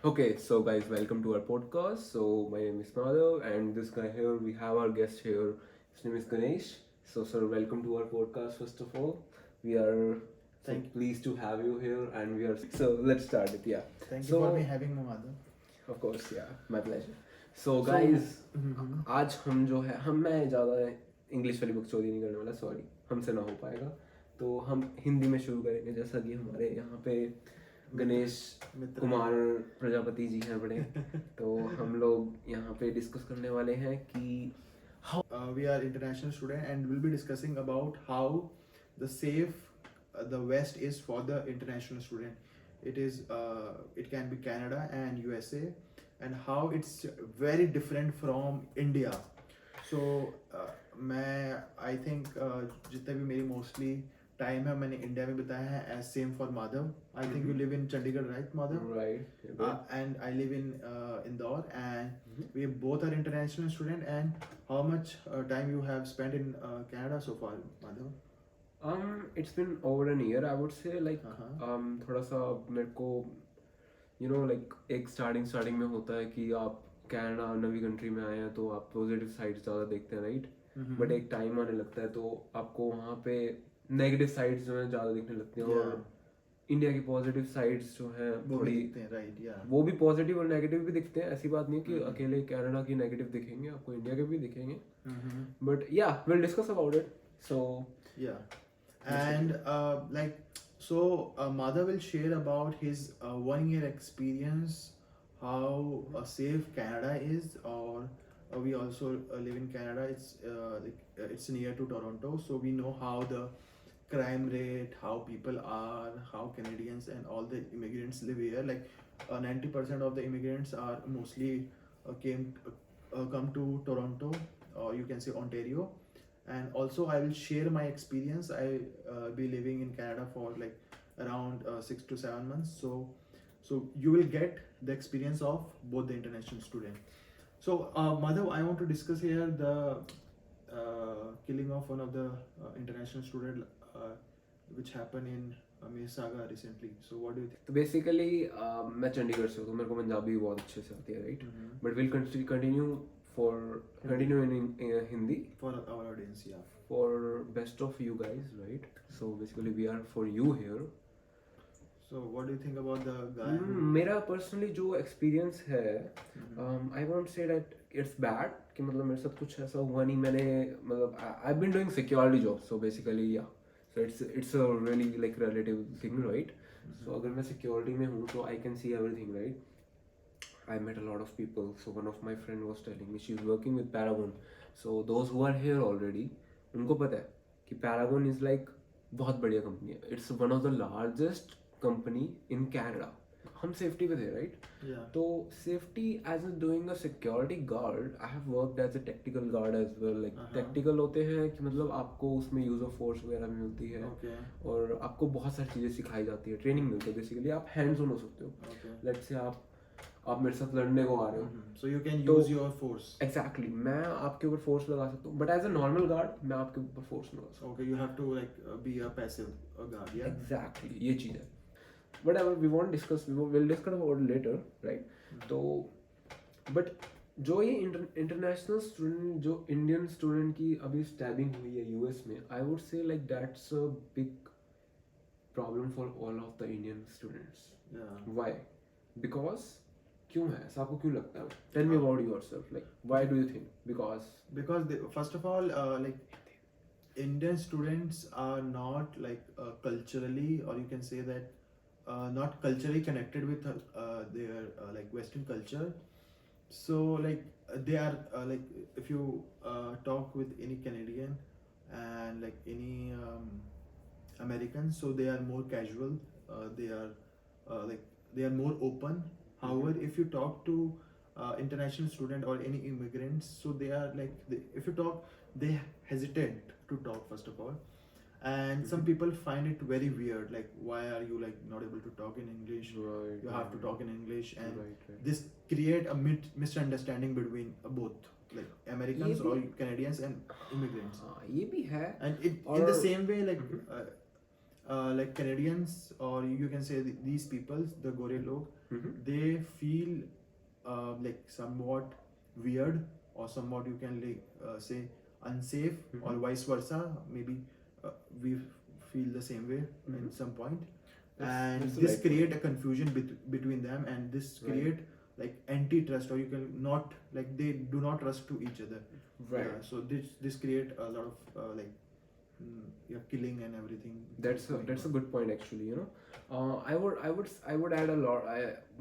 Okay, so guys, welcome to our podcast. So my name is Madhav, and this guy here, we have our guest here. His name is Ganesh. So sir, welcome to our podcast. First of all, we are so Thank pleased to have you here, and we are so let's start it. Yeah. thank you So for me having me, Madhav. of course, yeah, my pleasure. So So, guys, mhm. आज हम जो है हम मैं ज़्यादा English वाली book चोरी नहीं करने वाला, सॉरी, हमसे ना हो पाएगा. तो हम हिंदी में शुरू करेंगे, जैसा कि हमारे यहाँ पे गणेश मित्र कुमार प्रजापति जी हैं बड़े. तो हम लोग यहाँ पे डिस्कस करने वाले हैं कि we are international student and we'll be discussing about how the safe the West is for the international student. It can be Canada and USA, and how it's very different from India. So मैं I think जितने भी मेरी mostly time है मैंने India में बिताया है as same for Madhav. I think you live in Chandigarh, right Madhav? right, And I live in Indore, and we both are international student. And how much time you have spent in Canada so far, Madhav? it's been over an year, I would say. Like थोड़ा सा मेरे को like एक starting में होता है कि आप कनाडा नवी कंट्री में आए हैं तो आप पॉजिटिव साइड्स ज़्यादा देखते हैं, राइट? बट एक टाइम आने लगता है तो आपको वहाँ पे नेगेटिव साइड्स जो हैं ज़्यादा दिखने लगते हैं. और इंडिया की पॉजिटिव साइड्स जो हैं थोड़ी राइट, या वो भी पॉजिटिव और नेगेटिव भी दिखते हैं. ऐसी बात नहीं कि अकेले कनाडा की नेगेटिव दिखेंगे, आपको इंडिया के भी दिखेंगे. बट या will discuss about it. So yeah. And Madhav will share about his 1 year experience, how safe Canada is. Or we also live in Canada. It's near to Toronto, so we know how the crime rate, how people are, how Canadians and all the immigrants live here. 90% of the immigrants are mostly come to Toronto, or you can say Ontario. And also I will share my experience. I be living in Canada for like around 6 to 7 months. So you will get the experience of both the international student. So Madhav, I want to discuss here the killing of one of the international student which happened in Mississauga recently. So what do you think? तो basically मैं चंडीगढ़ से हूँ तो मेरे को पंजाबी बहुत अच्छे से आती है, right? But will continue in Hindi For our audience, yeah. for best of you guys, right? So basically we are for you here. So what do you think about the guy? मेरा पर्सनली जो experience है, I won't say that it's bad कि मतलब मेरे साथ कुछ ऐसा हुआ नहीं. मैंने मतलब I been doing security job, so basically yeah so it's a really like relative thing, right? So अगर मैं सिक्योरिटी में हूँ तो I can see everything, right? I met a lot of people. So one of my friend was telling me she's working with Paragon. So those who are here already, उनको पता है कि Paragon is like बहुत बढ़िया company है. It's one of the largest company in Canada. हम safety पे थे, राइट? तो safety as a doing a security guard, I have worked as a technical guard as well. Like technical होते हैं कि मतलब आपको उसमें यूज ऑफ फोर्स वगैरह मिलती है, और आपको बहुत सारी चीज़ें सिखाई जाती है, ट्रेनिंग मिलती है. बेसिकली आप हैंड्स ऑन हो सकते हो. लेट्स से आप मेरे साथ लड़ने को आ रहे हो, so you can use your force. Exactly, मैं आपके ऊपर फोर्स लगा सकता हूँ, but as a normal guard मैं आपके ऊपर फोर्स नहीं लगा सकता. Okay, you have to like be a passive guard. Yeah exactly, ये चीज़ है. whatever we won't discuss, we'll discuss about it later, right? तो बट जो ये इंटरनेशनल स्टूडेंट, जो इंडियन स्टूडेंट की अभी स्टैबिंग हुई है यूएस में, I would say like that's a big problem for all of the Indian students. Why? Because क्यों है ऐसा, आपको क्यों लगता है? Tell me about yourself, like why do you think? because first of all, like Indian students are not like culturally, or you can say that not culturally connected with their like Western culture. So like they are like if you talk with any Canadian and like any American, so they are more casual. They are more open. However, if you talk to international student or any immigrants, so they are like if you talk, they hesitate to talk first of all. And some people find it very weird, like why are you like not able to talk in English? Right, you have to talk in English, and right. this create a misunderstanding between both like Americans or Canadians and immigrants. ये भी है. And in the same way, like Canadians, or you can say these people, the Gore log, Mhm. they feel like somewhat weird, or somewhat you can like say unsafe, or Mhm. vice versa. Maybe we feel the same way Mhm. in some point, That's and the this right point. create a confusion between them, and this Right. create like anti-trust, or you can not like they do not trust to each other. Right. Yeah, so this create a lot of yeah, killing and everything is going That's a on. good point actually. I would add a lot.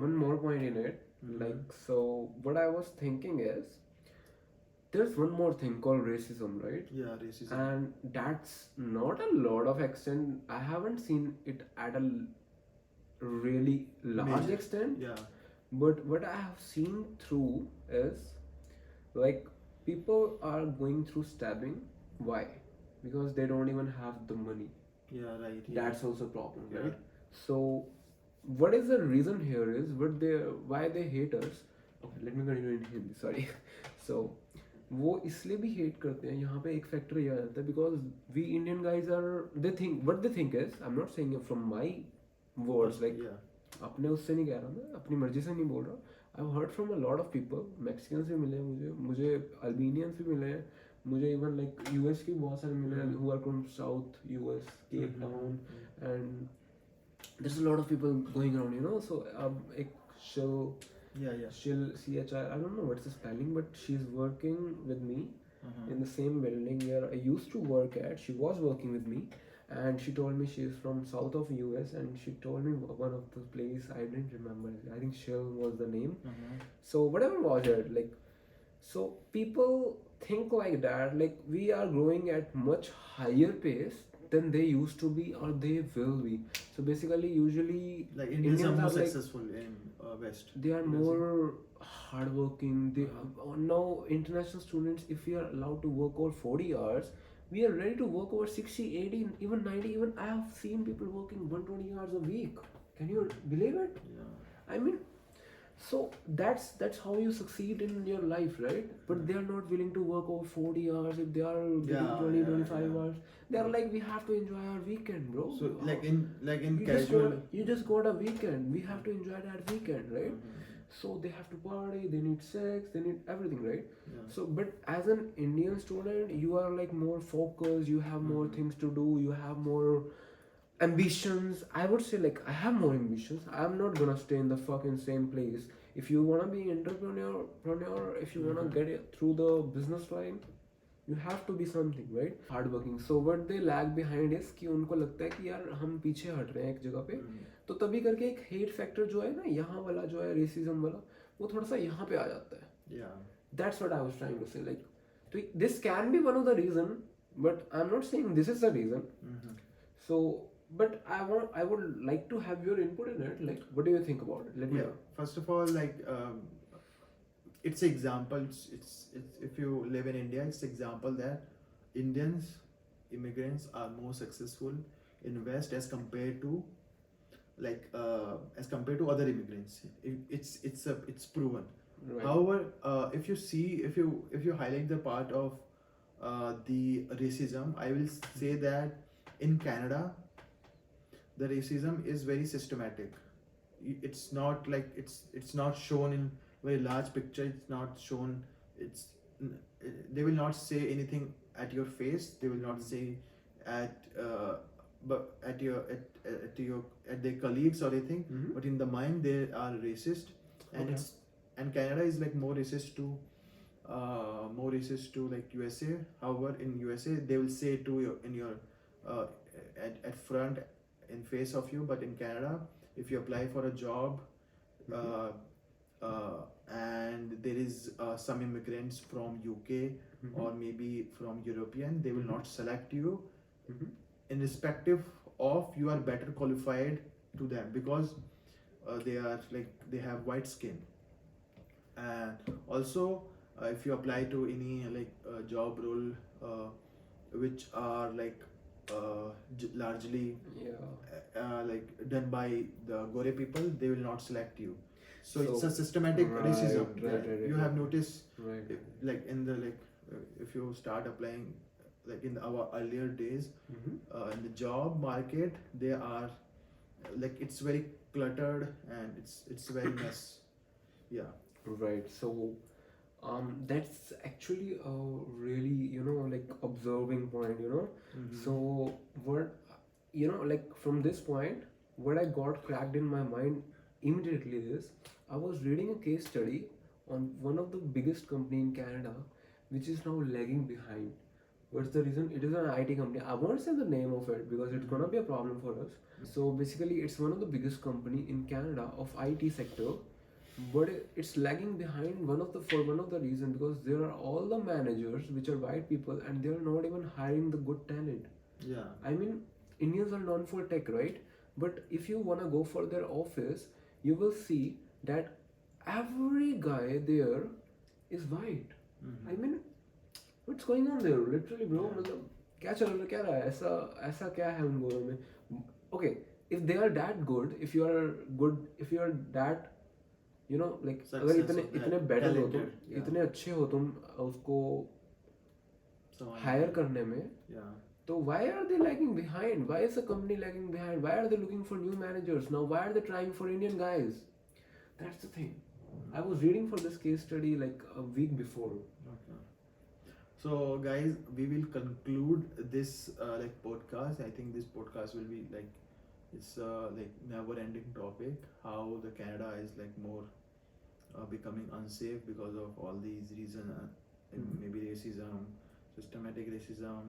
One more point in it. Mhm. Like, so what I was thinking is there's one more thing called racism, right? Yeah, racism. And that's not a lot of extent. I haven't seen it at a really large Major. extent. Yeah. But what I have seen through is like people are going through stabbing. Why? Because they don't even have the money. Yeah, right. Yeah. That's also a problem, Yeah. right? So what is the reason here is what they why they hate us. Okay, let me continue in Hindi, sorry. So वो इसलिए भी hate करते हैं यहाँ पे एक factor ये आ जाता है because we Indian guys are they think what they think is I'm not saying it from my words like Yeah. अपने उससे नहीं कह रहा मैं अपनी मर्जी से नहीं बोल रहा I've heard from a lot of people Mexicans भी मिले हैं मुझे Albanians भी मिले हैं मुझे इवन लाइक यूएस के बहुत सारे मिले हैं who are from South US Cape Town and there's a lot of people going around so एक she'll Yeah. CHI I don't know what's the spelling but she's working with me Uh-huh. in the same building where I used to work at she was working with me and she told me she's from south of US and she told me one of the place I didn't remember I think Shell was the name Uh-huh. so whatever was it like so people think like that like we are growing at much higher pace than they used to be or they will be so basically usually Like Indians are more like successful in West. they are you can say. more hardworking they now international students if we are allowed to work over 40 hours we are ready to work over 60 80 even 90 even I have seen people working 120 hours a week can you believe it Yeah. I mean so that's how you succeed in your life right but they are not willing to work over 40 hours if they are getting 20 25 hours they are like we have to enjoy our weekend bro So like in you casual. you just got a weekend we have to enjoy that weekend right so they have to party they need sex they need everything right Yeah. so but as an Indian student you are like more focused you have more things to do you have more ambitions I would say like I have more ambitions I'm not gonna stay in the fucking same place if you wanna be entrepreneur if you wanna get it through the business line you have to be something right hardworking so what they lag behind is कि उनको लगता है कि यार हम पीछे हट रहे हैं एक जगह पे तो तभी करके एक hate factor जो है ना यहाँ वाला जो है racism वाला वो थोड़ा सा यहाँ पे आ जाता है Yeah. that's what I was trying to say like this can be one of the reason but I'm not saying this is the reason so but I would like to have your input in it like what do you think about it let me Yeah. know First of all, like it's example. It's if you live in India, it's example that Indians immigrants are more successful in West as compared to as compared to other immigrants. It's proven. right However, if you see if you highlight the part of the racism, I will say that in Canada, the racism is very systematic. It's not like it's not shown in very large picture. It's not shown. It's they will not say anything at your face. They will not say at but at your at their colleagues or anything. But in the mind, they are racist, and Okay. it's and Canada is like more racist to like USA. However, in USA, they will say to your in your uh, at front in face of you, but in Canada, if you apply for a job uh, and there is some immigrants from UK or maybe from European, they will not select you in respective of you are better qualified to them because they are like they have white skin. And also if you apply to any like job role which are like largely yeah like done by the Gore people, they will not select you. So it's a systematic racism. right, You have noticed, right like in the if you start applying, like in our earlier days, in the job market, they are like it's very cluttered and it's very mess. Yeah. Right. So, that's actually a really, like observing point, Mm-hmm. So, what, like from this point, what I got cracked in my mind immediately is I was reading a case study on one of the biggest company in Canada, which is now lagging behind. What's the reason? It is an IT company. I won't say the name of it because it's gonna be a problem for us. So basically, it's one of the biggest company in Canada of IT sector, but it's lagging behind for one of the reason because there are all the managers which are white people and they are not even hiring the good talent. Yeah. I mean, Indians are known for tech, right? But if you wanna go for their office, you will see that every guy there is white. I Mm-hmm. mean, what's going on there? Literally, bro. Yeah. मतलब क्या रहा है ऐसा ऐसा क्या है उन गोरों में? Okay, if they are that good, if you are good, if you are that, like अगर Success इतने of that इतने better हो तुम, talented. Yeah. इतने अच्छे हो तुम उसको Someone. hire करने में, Yeah. so why are they lagging behind? Why is the company lagging behind? Why are they looking for new managers now? Why are they trying for Indian guys? That's the thing. I was reading for this case study like a week before. Okay. So guys, we will conclude this like podcast. I think this podcast will be like it's like never ending topic, how the Canada is like more becoming unsafe because of all these reasons, Mhm. maybe racism, systematic racism,